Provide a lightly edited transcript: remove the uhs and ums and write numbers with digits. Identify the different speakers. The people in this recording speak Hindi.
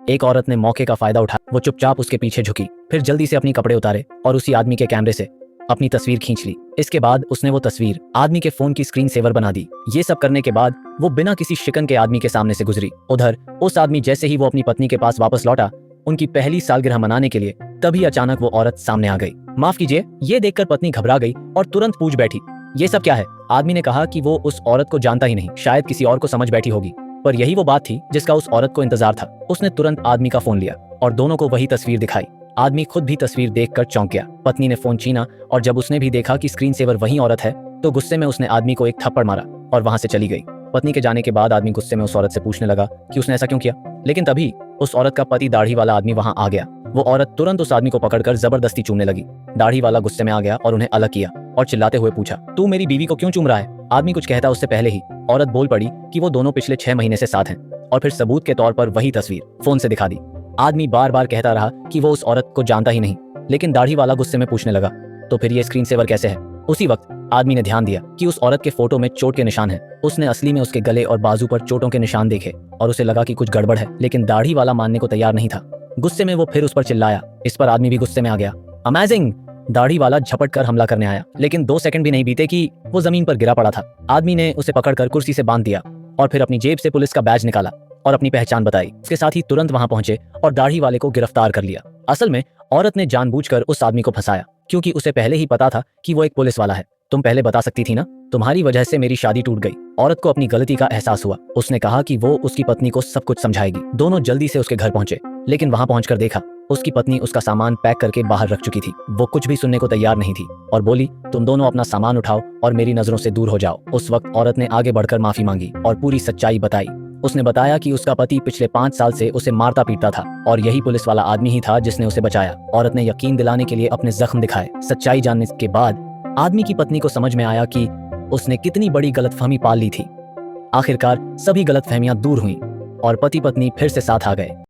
Speaker 1: एक औरत ने मौके का फायदा उठाया। वो चुपचाप उसके पीछे झुकी, फिर जल्दी से अपनी कपड़े उतारे और उसी आदमी के कैमरे से अपनी तस्वीर खींच ली। इसके बाद उसने वो तस्वीर आदमी के फोन की स्क्रीन सेवर बना दी। ये सब करने के बाद वो बिना किसी शिकन के आदमी के सामने से गुजरी। उधर उस आदमी जैसे ही वो अपनी पत्नी के पास वापस लौटा उनकी पहली सालगिरह मनाने के लिए, तभी अचानक वो औरत सामने आ गई। माफ कीजिए, ये देखकर पत्नी घबरा गई और तुरंत पूछ बैठी, ये सब क्या है? आदमी ने कहा कि वो उस औरत को जानता ही नहीं, शायद किसी और को समझ बैठी होगी। पर यही वो बात थी जिसका उस औरत को इंतजार था। उसने तुरंत आदमी का फोन लिया और दोनों को वही तस्वीर दिखाई। आदमी खुद भी तस्वीर देखकर चौंक गया। पत्नी ने फोन छीना और जब उसने भी देखा कि स्क्रीन सेवर वही औरत है तो गुस्से में उसने आदमी को एक थप्पड़ मारा और वहां से चली गई। पत्नी के जाने के बाद आदमी गुस्से में उस औरत से पूछने लगा कि उसने ऐसा क्यों किया, लेकिन तभी उस औरत का पति दाढ़ी वाला आदमी वहां आ गया। वो औरत तुरंत उस आदमी को पकड़कर जबरदस्ती चूमने लगी। दाढ़ी वाला गुस्से में आ गया और उन्हें अलग किया और चिल्लाते हुए पूछा, तू मेरी बीवी को क्यों चूम रहा है? आदमी कुछ कहता उससे पहले ही औरत बोल पड़ी कि वो दोनों पिछले 6 महीने से साथ हैं और फिर सबूत के तौर पर वही तस्वीर फोन से दिखा दी। आदमी बार बार कहता रहा कि वो उस औरत को जानता ही नहीं, लेकिन दाढ़ी वाला गुस्से में पूछने लगा, तो फिर ये स्क्रीन सेवर कैसे है? उसी वक्त आदमी ने ध्यान दिया कि उस औरत के फोटो में चोट के निशान हैं। उसने असली में उसके गले और बाजू पर चोटों के निशान देखे और उसे लगा कि कुछ गड़बड़ है, लेकिन दाढ़ी वाला मानने को तैयार नहीं था। गुस्से में वो फिर उस पर चिल्लाया। इस पर आदमी भी गुस्से में आ गया। अमेजिंग! दाढ़ी वाला झपट कर हमला करने आया, लेकिन 2 सेकंड भी नहीं बीते कि वो जमीन पर गिरा पड़ा था। आदमी ने उसे पकड़कर कुर्सी से बांध दिया और फिर अपनी जेब से पुलिस का बैज निकाला और अपनी पहचान बताई। उसके साथ ही तुरंत वहां पहुंचे और दाढ़ी वाले को गिरफ्तार कर लिया। असल में औरत ने जानबूझकर उस आदमी को फंसाया, क्योंकि उसे पहले ही पता था कि वो एक पुलिस वाला है। तुम पहले बता सकती थी ना, तुम्हारी वजह से मेरी शादी टूट गई। औरत को अपनी गलती का एहसास हुआ। उसने कहा कि वो उसकी पत्नी को सब कुछ समझाएगी। दोनों जल्दी से उसके घर पहुंचे, लेकिन वहां पहुंचकर देखा उसकी पत्नी उसका सामान पैक करके बाहर रख चुकी थी। वो कुछ भी सुनने को तैयार नहीं थी और बोली, तुम दोनों अपना सामान उठाओ और मेरी नजरों से दूर हो जाओ। उस वक्त औरत ने आगे बढ़कर माफी मांगी और पूरी सच्चाई बताई। उसने बताया कि उसका पति पिछले 5 साल से उसे मारता पीटता था और यही पुलिस वाला आदमी ही था जिसने उसे बचाया। औरत ने यकीन दिलाने के लिए अपने जख्म दिखाए। सच्चाई जानने के बाद आदमी की पत्नी को समझ में आया कि उसने कितनी बड़ी गलतफहमी पाल ली थी। आखिरकार सभी गलतफहमियां दूर हुईं और पति पत्नी फिर से साथ आ गए।